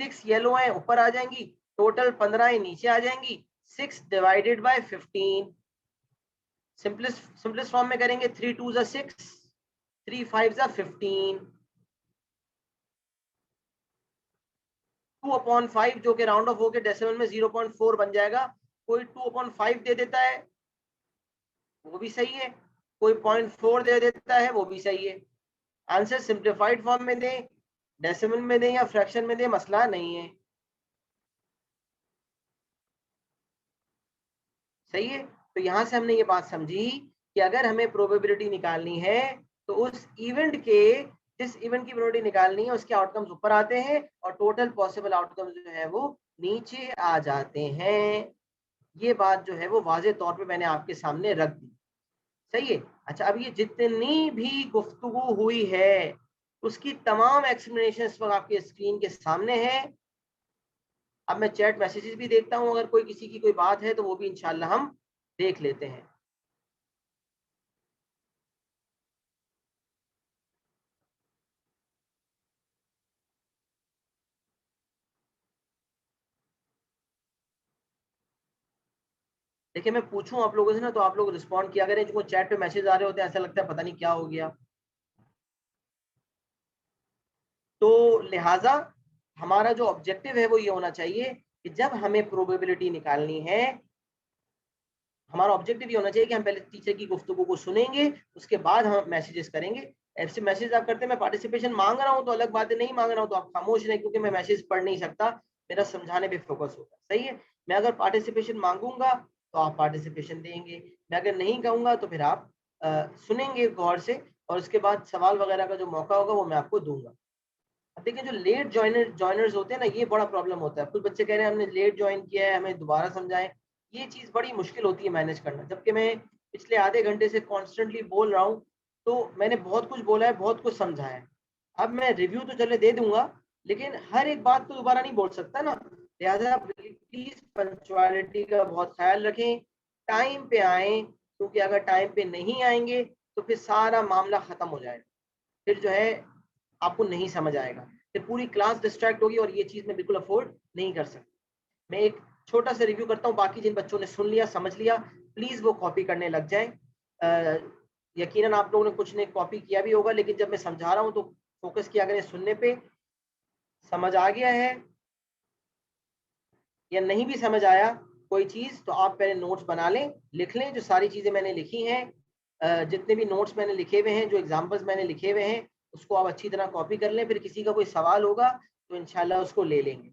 6 येलो है ऊपर आ जाएंगी, टोटल 15 है नीचे आ जाएंगी, 6 डिवाइडेड बाय 15। सिंपलेस्ट फॉर्म में करेंगे 3 2 जा 6, 3 5 जा 15, 2/5 जो कि राउंड ऑफ होके डेसिमल में 0.4 बन जाएगा। कोई 2/5 दे देता है वो भी सही है, कोई 0.4 दे देता है वो भी सही है। आंसर सिंप्लीफाइड फॉर्म में दें, डेसिमल में दें या फ्रैक्शन में दें, मसला नहीं है। सही है। तो यहां से हमने ये बात समझी कि अगर हमें प्रोबेबिलिटी निकालनी है तो उस इवेंट के, जिस इवेंट की प्रोबेबिलिटी निकालनी है उसके आउटकम्स ऊपर आते हैं और टोटल पॉसिबल आउटकम्स जो है वो नीचे आ जाते हैं। ये बात जो है वो वाज़ेह तौर पे मैंने आपके सामने रख दी। सही है। अच्छा, अब ये जितनी भी गुफ्तगू हुई है उसकी तमाम एक्सप्लेनेशन इस वक्त आपके स्क्रीन के सामने है। अब मैं चैट मैसेजेस भी देखता हूँ, अगर कोई किसी की कोई बात है तो वो भी इंशाल्लाह हम देख लेते हैं। देखिए, मैं पूछूं आप लोगों से ना तो आप लोग रिस्पॉन्ड किया करें, जो चैट पे मैसेज आ रहे होते हैं ऐसा लगता है पता नहीं क्या हो गया। तो लिहाजा हमारा जो ऑब्जेक्टिव है वो ये होना चाहिए कि जब हमें प्रोबेबिलिटी निकालनी है, हमारा ऑब्जेक्टिव ये होना चाहिए कि हम पहले टीचर की गुफ्तगू को सुनेंगे, उसके बाद हम मैसेजेस करेंगे। ऐसे मैसेज आप करते हैं, मैं पार्टिसिपेशन मांग रहा हूँ तो अलग बात है, नहीं मांग रहा हूँ तो आप खामोश रहें, क्योंकि मैं मैसेज पढ़ नहीं सकता, मेरा समझाने पे फोकस होगा। सही है। मैं अगर पार्टिसिपेशन मांगूंगा तो आप पार्टिसिपेशन देंगे, मैं अगर नहीं कहूंगा तो फिर आप सुनेंगे गौर से, और उसके बाद सवाल वगैरह का जो मौका होगा वो मैं आपको दूंगा। अब देखिए, जो लेट जॉइनर्स होते हैं ना, ये बड़ा प्रॉब्लम होता है। कुछ बच्चे कह रहे हैं हमने लेट ज्वाइन किया है, हमें दोबारा समझाएं। ये चीज़ बड़ी मुश्किल होती है मैनेज करना, जबकि मैं पिछले आधे घंटे से कॉन्स्टेंटली बोल रहा हूँ, तो मैंने बहुत कुछ बोला है, बहुत कुछ समझाया है। अब मैं रिव्यू तो चले दे दूंगा, लेकिन हर एक बात तो दोबारा नहीं बोल सकता ना। लिहाजा प्लीज पंक्चुअलिटी का बहुत ख्याल रखें, टाइम पे आए, क्योंकि अगर टाइम पे नहीं आएंगे तो फिर सारा मामला खत्म हो जाएगा, फिर जो है आपको नहीं समझ आएगा, फिर पूरी क्लास डिस्ट्रैक्ट होगी, और ये चीज़ मैं बिल्कुल अफोर्ड नहीं कर सकता। मैं एक छोटा सा रिव्यू करता हूँ, बाकी जिन बच्चों ने सुन लिया समझ लिया प्लीज़ वो कॉपी करने लग जाएं। यकीनन आप लोगों ने कुछ ने कॉपी किया भी होगा, लेकिन जब मैं समझा रहा हूँ तो फोकस किया करें सुनने पे। समझ आ गया है या नहीं भी समझ आया कोई चीज़ तो आप पहले नोट्स बना लें, लिख लें जो सारी चीज़ें मैंने लिखी हैं। जितने भी नोट्स मैंने लिखे हुए हैं, जो एग्जाम्पल्स मैंने लिखे हुए हैं, उसको आप अच्छी तरह कॉपी कर लें, फिर किसी का कोई सवाल होगा तो इंशाल्लाह उसको ले लेंगे।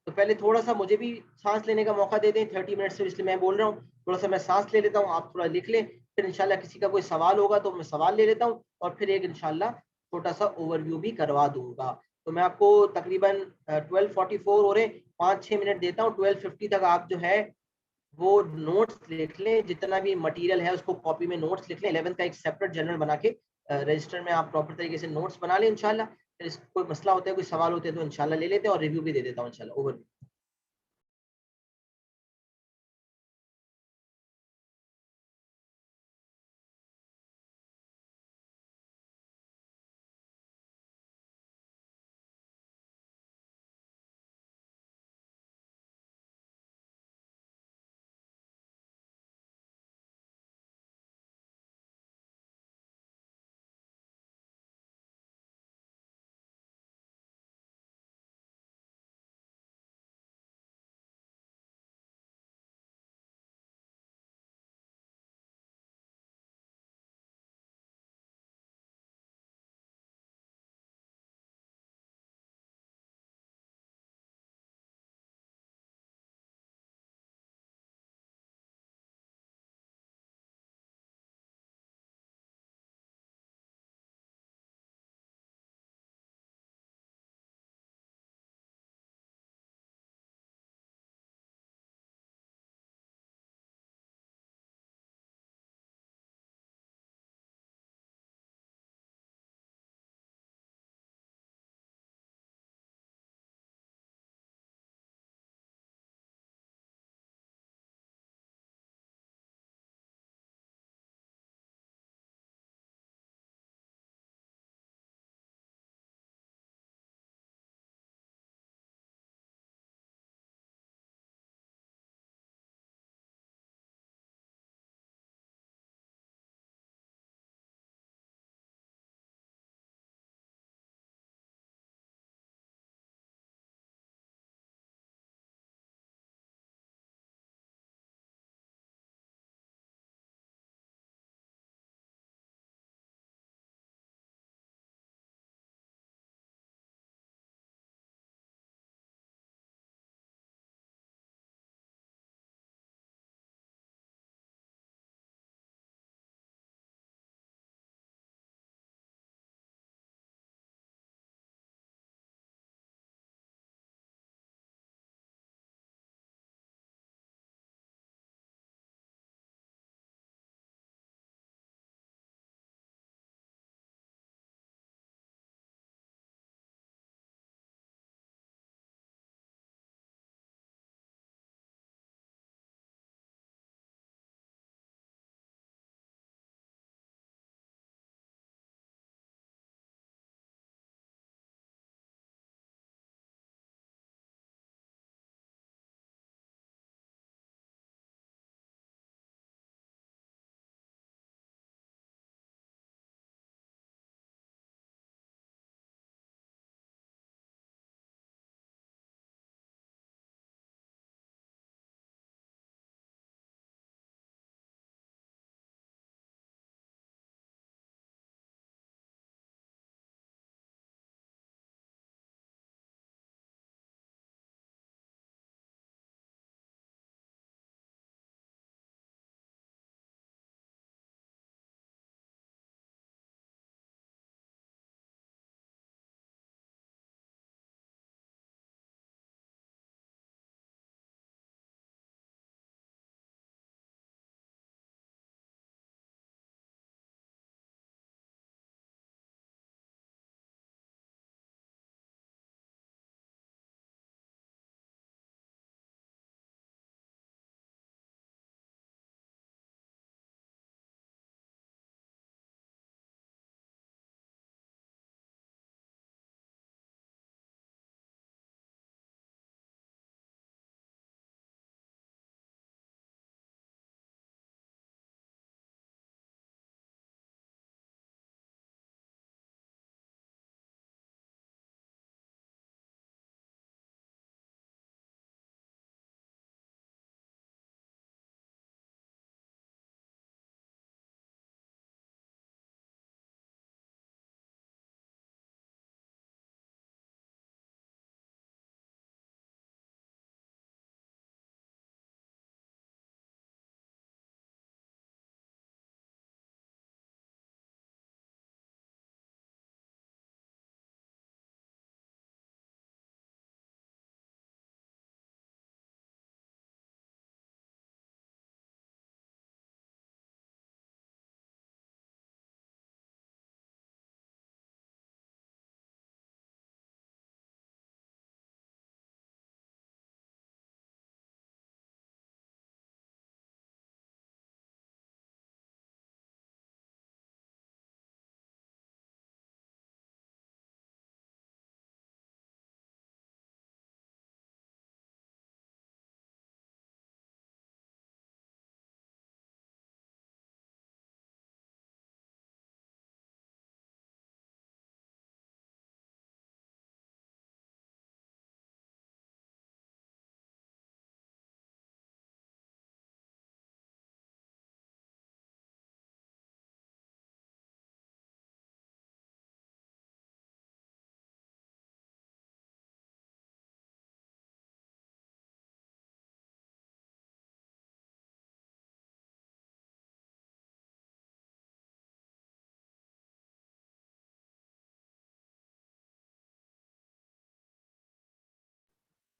तो पहले थोड़ा सा मुझे भी सांस लेने का मौका दे दें, 30 मिनट से, इसलिए मैं बोल रहा हूँ थोड़ा सा मैं सांस ले लेता हूँ, आप थोड़ा लिख लें, फिर इंशाल्लाह किसी का कोई सवाल होगा तो मैं सवाल ले लेता हूँ, और फिर एक इंशाल्लाह छोटा सा ओवरव्यू भी करवा दूंगा। तो मैं आपको तकरीबन 12:44 हो रहे, 5-6 मिनट देता हूँ, 12:50 तक आप जो है वो नोट्स लिख लें, जितना भी मटेरियल है उसको कॉपी में नोट्स लिख लें। 11th का एक सेपरेट जर्नल बना के रजिस्टर में आप प्रॉपर तरीके से नोट्स बना लें इंशाल्लाह। फिर कोई मसला होता है, कोई सवाल होते हैं तो इंशाल्लाह ले लेते हैं, और रिव्यू भी दे देता हूँ इंशाल्लाह ओवर।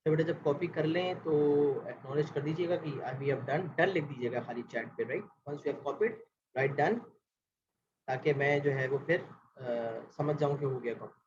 तो बेटा जब कॉपी कर लें तो एक्नॉलेज कर दीजिएगा कि वी हैव डन, डन लिख दीजिएगा खाली चैट पे, right. Once you have copied, right done, ताकि मैं जो है वो फिर समझ जाऊं कि हो गया कॉपी।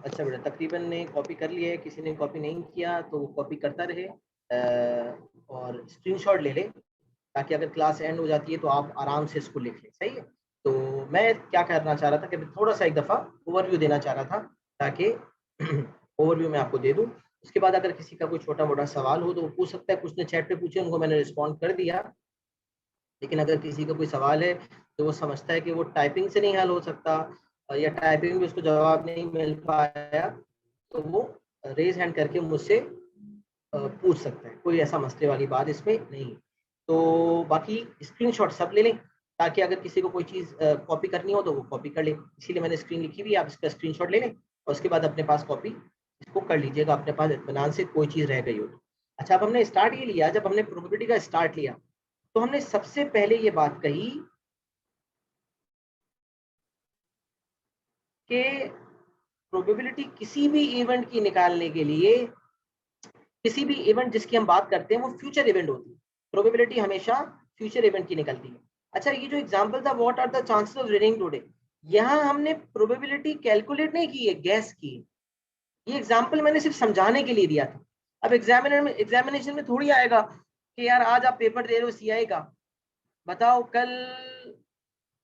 अच्छा बेटा, तकरीबन ने कॉपी कर लिया है, किसी ने कॉपी नहीं किया तो वो कॉपी करता रहे और स्क्रीनशॉट ले ले, ताकि अगर क्लास एंड हो जाती है तो आप आराम से इसको लिख लें, सही है। तो मैं क्या करना चाह रहा था कि थोड़ा सा एक दफ़ा ओवरव्यू देना चाह रहा था, ताकि ओवरव्यू मैं आपको दे दूं। उसके बाद अगर किसी का कोई छोटा मोटा सवाल हो तो वो पूछ सकता है, कुछ ने चैट पे पूछे, उनको मैंने रिस्पॉन्ड कर दिया। लेकिन अगर किसी का कोई सवाल है तो वो समझता है कि वो टाइपिंग से नहीं हल हो सकता, या टाइपिंग में उसको जवाब नहीं मिल पाया, तो वो रेज हैंड करके मुझसे पूछ सकते हैं। कोई ऐसा मसले वाली बात इसमें नहीं। तो बाकी स्क्रीनशॉट सब ले लें, ताकि अगर किसी को कोई चीज़ कॉपी करनी हो तो वो कॉपी कर ले। इसीलिए मैंने स्क्रीन लिखी हुई है, आप इसका स्क्रीनशॉट ले लें और उसके बाद अपने पास कॉपी इसको कर लीजिएगा, अपने पास इत्मीनान से कोई चीज़ रह गई हो तो। अच्छा, अब हमने स्टार्ट ये लिया, जब हमने प्रोबेबिलिटी का स्टार्ट लिया तो हमने सबसे पहले ये बात कही कि प्रोबेबिलिटी किसी भी इवेंट की निकालने के लिए, किसी भी इवेंट जिसकी हम बात करते हैं वो फ्यूचर इवेंट होती है। प्रोबेबिलिटी हमेशा फ्यूचर इवेंट की निकलती है। अच्छा, ये जो एग्जांपल था, what are the chances of raining today, यहाँ हमने प्रोबेबिलिटी कैलकुलेट नहीं की है, गैस की है। ये एग्जांपल मैंने सिर्फ समझाने के लिए दिया था। अब एग्जामिनेशन में थोड़ी आएगा कि यार आज आप पेपर दे रहे हो सीआई का, बताओ कल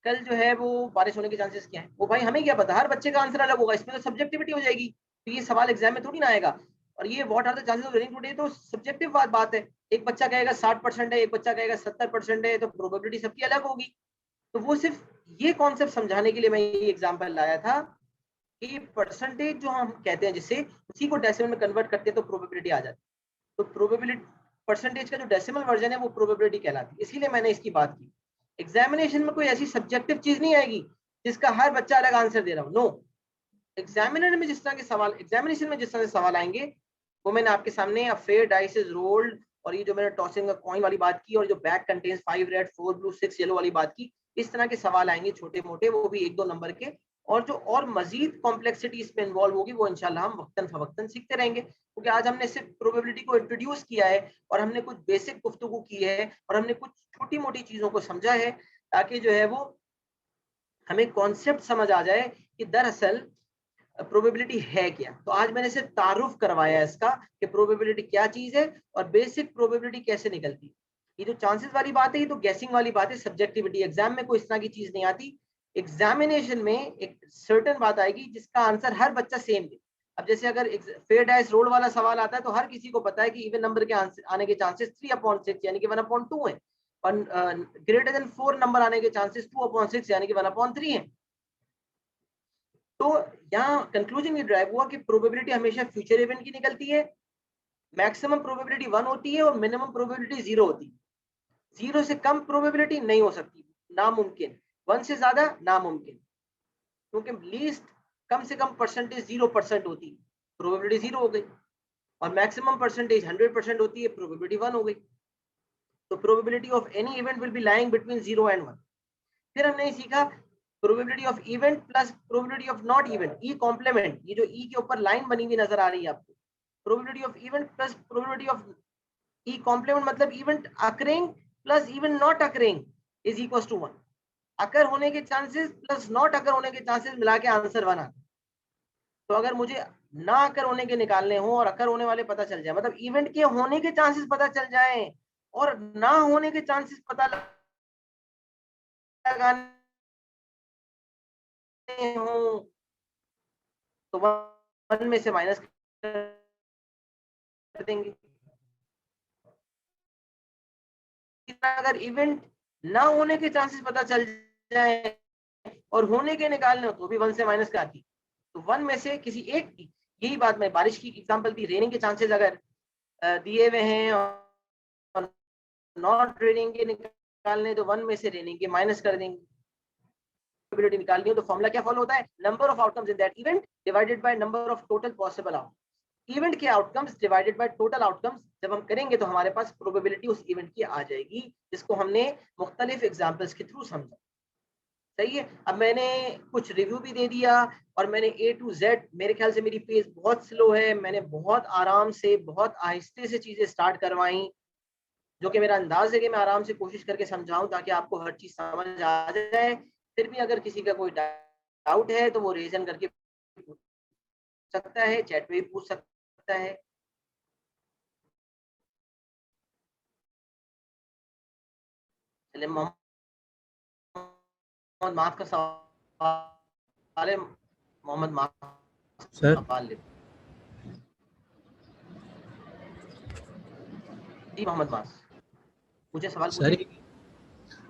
कल जो है वो बारिश होने के चांसेस क्या है, वो भाई हमें क्या पता, हर बच्चे का आंसर अलग होगा, इसमें तो सब्जेक्टिविटी हो जाएगी। तो ये सवाल एग्जाम में थोड़ी ना आएगा। और ये what are the chances of running today तो सब्जेक्टिव बात है। एक बच्चा कहेगा 60% है, एक बच्चा कहेगा 70% है, तो प्रोबेबिलिटी सबकी अलग होगी। तो वो सिर्फ ये कॉन्सेप्ट समझाने के लिए मैं ये एग्जाम्पल लाया था कि परसेंटेज जो हम कहते हैं, जिससे उसी को डेसिमल में कन्वर्ट करते हैं तो प्रोबेबिलिटी आ जाती है। तो प्रोबेबिलिटी परसेंटेज का जो डेसिमल वर्जन है वो प्रोबेबिलिटी कहलाती है, इसीलिए मैंने इसकी बात की। एग्जामिनेशन में कोई ऐसी सब्जेक्टिव चीज नहीं आएगी जिसका हर बच्चा अलग आंसर दे रहा हो, नो। एग्जामिनेशन में जिस तरह के सवाल आएंगे वो मैंने आपके सामने फेयर डाइस इज रोल्ड, और ये जो मैंने टॉसिंग कॉइन वाली बात की, और जो bag contains 5 red 4 blue 6 yellow वाली बात की, इस तरह के सवाल आएंगे छोटे मोटे, वो भी 1-2 नंबर के। और जो और मजीद कॉम्प्लेक्सिटी इसमें इन्वॉल्व होगी वो इंशाल्लाह हम वक्तन फवक्तन सीखते रहेंगे, क्योंकि आज हमने सिर्फ प्रोबेबिलिटी को इंट्रोड्यूस किया है और हमने कुछ बेसिक गुफ्तगू की है और हमने कुछ छोटी मोटी चीजों को समझा है, ताकि जो है वो हमें कॉन्सेप्ट समझ आ जाए कि दरअसल प्रोबेबिलिटी है क्या। तो आज मैंने सिर्फ तारुफ करवाया इसका कि प्रोबेबिलिटी क्या चीज है और बेसिक प्रोबेबिलिटी कैसे निकलती है। ये जो चांसेस वाली बात है ये तो गैसिंग वाली बात है, सब्जेक्टिविटी, एग्जाम में कोई इस तरह की चीज नहीं आती। एग्जामिनेशन में एक सर्टेन बात आएगी जिसका आंसर हर बच्चा सेम दे। अब जैसे अगर फेयर डाइस रोल वाला सवाल आता है तो हर किसी को पता है कि इवन नंबर के आने के चांसेस 3/6 यानी कि 1/2 है, और ग्रेटर देन 4 नंबर आने के चांसेस 2/6 यानी कि 1/3 है। तो यहाँ कंक्लूजन ये ड्राइव हुआ कि प्रोबेबिलिटी हमेशा फ्यूचर इवेंट की निकलती है। मैक्सिमम प्रोबेबिलिटी 1 होती है और मिनिमम प्रोबेबिलिटी 0 होती है। 0 से कम प्रोबेबिलिटी नहीं हो सकती, नामुमकिन। 1 से ज्यादा नामुमकिन, क्योंकि लीस्ट कम से कम परसेंटेज 0% होती है, प्रोबेबिलिटी 0 हो गई। और मैक्सिमम परसेंटेज 100% होती है, प्रोबेबिलिटी 1 हो गई। तो probability of any event will be lying between 0 and 1। फिर हमने सीखा probability of event plus probability of not event, E complement. ये जो ई के ऊपर लाइन बनी हुई नजर आ रही है आपको, probability of event plus probability of E complement, मतलब event occurring plus event not occurring is equal to 1। Occur होने के चांसेस प्लस नॉट अकर होने के चांसेस मिला के आंसर 1 आता है। तो अगर मुझे ना अकर होने के निकालने हो और अकर होने वाले पता चल जाए, मतलब इवेंट के होने के चांसेस पता चल जाए और ना होने के चांसेस पता लगाने हो, तो 1 में से माइनस कर देंगे। अगर इवेंट ना होने के चांसेस पता चल जाए और होने के निकालने हो तो भी 1 से माइनस कर आती। तो 1 में से किसी एक की, यही बात मैं बारिश की एग्जांपल दी, रेनिंग के चांसेस अगर दिए हुए हैं और नॉट रेनिंग के निकालने, तो 1 में से रेनिंग के माइनस कर देंगे। प्रोबेबिलिटी निकालनी हो तो फॉर्मूला क्या फॉलो होता है, number of outcomes in that event divided by number of total possible outcomes. Event के outcomes divided by total outcomes जब हम करेंगे तो हमारे पास प्रोबेबिलिटी उस इवेंट की आ जाएगी, जिसको हमने मुख्तलिफ एग्जांपल्स के थ्रू समझा। सही है। अब मैंने कुछ रिव्यू भी दे दिया और मैंने A to Z, मेरे ख्याल से मेरी पेस बहुत स्लो है, मैंने बहुत आराम से बहुत आहिस्ते से चीजें स्टार्ट करवाई, जो कि मेरा अंदाज है कि मैं आराम से कोशिश करके समझाऊं ताकि आपको हर चीज समझ आ जाए। फिर भी अगर किसी का कोई डाउट है तो वो रीजन करके पूछ सकता है, चैट में भी पूछ सकता है। चलिए, मोहम्मद माफ का सवाल है, मोहम्मद माफ सर सवाल ले। जी मोहम्मद माफ, पूछे, सवाल सर पूछे।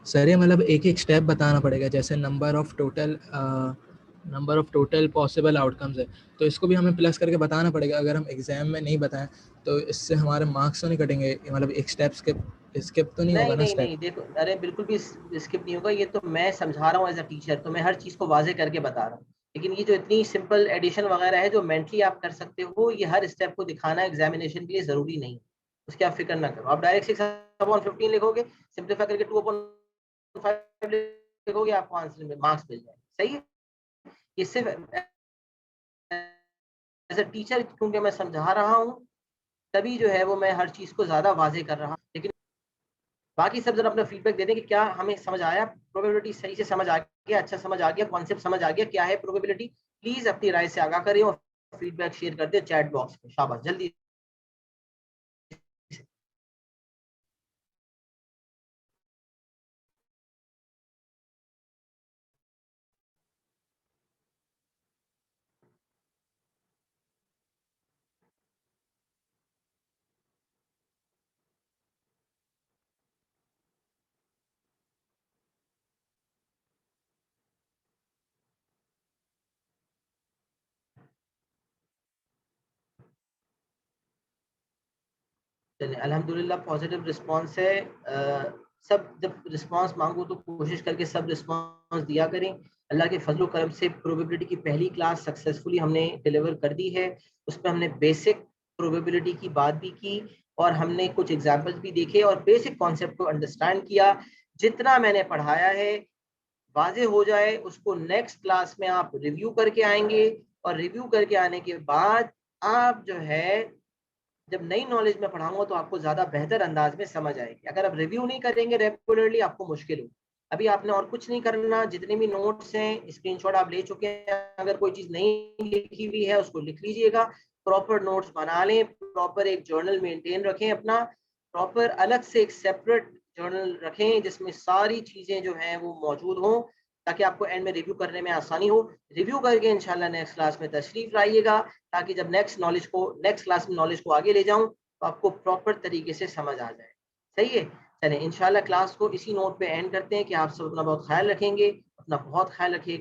सर ये मतलब एक एक स्टेप बताना पड़ेगा, जैसे number of total possible outcomes है, तो इसको भी हमें प्लस करके बताना पड़ेगा। अगर हम एग्जाम में नहीं बताएं तो इससे हमारे मार्क्स तो नहीं कटेंगे, मतलब एक स्टेप स्किप तो नहीं होगा नहीं ना नहीं स्टेप? नहीं, देखो, अरे बिल्कुल भी स्किप नहीं होगा। ये तो मैं समझा रहा हूँ एज अ टीचर, तो मैं हर चीज को वाजे करके बता रहा हूँ। लेकिन ये जो इतनी सिंपल एडिशन वगैरह है जो मेंटली आप कर सकते हो, ये हर स्टेप को दिखाना एग्जामिनेशन के लिए जरूरी नहीं है। उसकी आप फिक्र ना करो। आप डायरेक्ट 6/15 लिखोगे, सिंप्लीफाई करके 2/5 लिखोगे, आपको आंसर में मार्क्स मिल जाए। सही है। ये सिर्फ एज अ टीचर क्योंकि मैं समझा रहा हूँ, तभी जो है वो मैं हर चीज को ज्यादा वाजे कर रहा हूँ। लेकिन बाकी सब जरा अपना फीडबैक दे दें कि क्या हमें समझ आया, प्रोबेबिलिटी सही से समझ आ गया, अच्छा समझ आ गया, कॉन्सेप्ट समझ आ गया, क्या है प्रोबेबिलिटी। प्लीज अपनी राय से आगाह करें और फीडबैक शेयर कर दें चैट बॉक्स में। शाबाश, जल्दी। चलिए, अल्हम्दुलिल्लाह पॉजिटिव रिस्पांस है। सब जब रिस्पांस मांगो तो कोशिश करके सब रिस्पांस दिया करें। अल्लाह के फजल करम से प्रोबेबिलिटी की पहली क्लास सक्सेसफुली हमने डिलीवर कर दी है। उसमें हमने बेसिक प्रोबेबिलिटी की बात भी की और हमने कुछ एग्जाम्पल्स भी देखे और बेसिक कॉन्सेप्ट को अंडरस्टैंड किया। जितना मैंने पढ़ाया है वाजे हो जाए, उसको नेक्स्ट क्लास में आप रिव्यू करके आएंगे और रिव्यू करके आने के बाद आप जो है, जब नई नॉलेज में पढ़ाऊंगा तो आपको ज्यादा बेहतर अंदाज में समझ आएगी। अगर आप रिव्यू नहीं करेंगे रेगुलरली, आपको मुश्किल हो। अभी आपने और कुछ नहीं करना, जितने भी नोट्स हैं स्क्रीनशॉट आप ले चुके हैं, अगर कोई चीज़ नहीं लिखी हुई है उसको लिख लीजिएगा, प्रॉपर नोट्स बना लें, प्रॉपर एक जर्नल मेंटेन रखें अपना, प्रॉपर अलग से एक सेपरेट जर्नल रखें जिसमें सारी चीज़ें जो हैं वो मौजूद हों, ताकि आपको एंड में रिव्यू करने में आसानी हो। रिव्यू करके इंशाल्लाह नेक्स्ट क्लास में तशरीफ लाइएगा, ताकि जब नेक्स्ट क्लास में नॉलेज को आगे ले जाऊँ तो आपको प्रॉपर तरीके से समझ आ जाए। सही है? चलें इंशाल्लाह क्लास को इसी नोट पे एंड करते हैं कि आप सब अपना बहुत ख्याल रखेंगे, अपना बहुत ख्याल रखिएगा।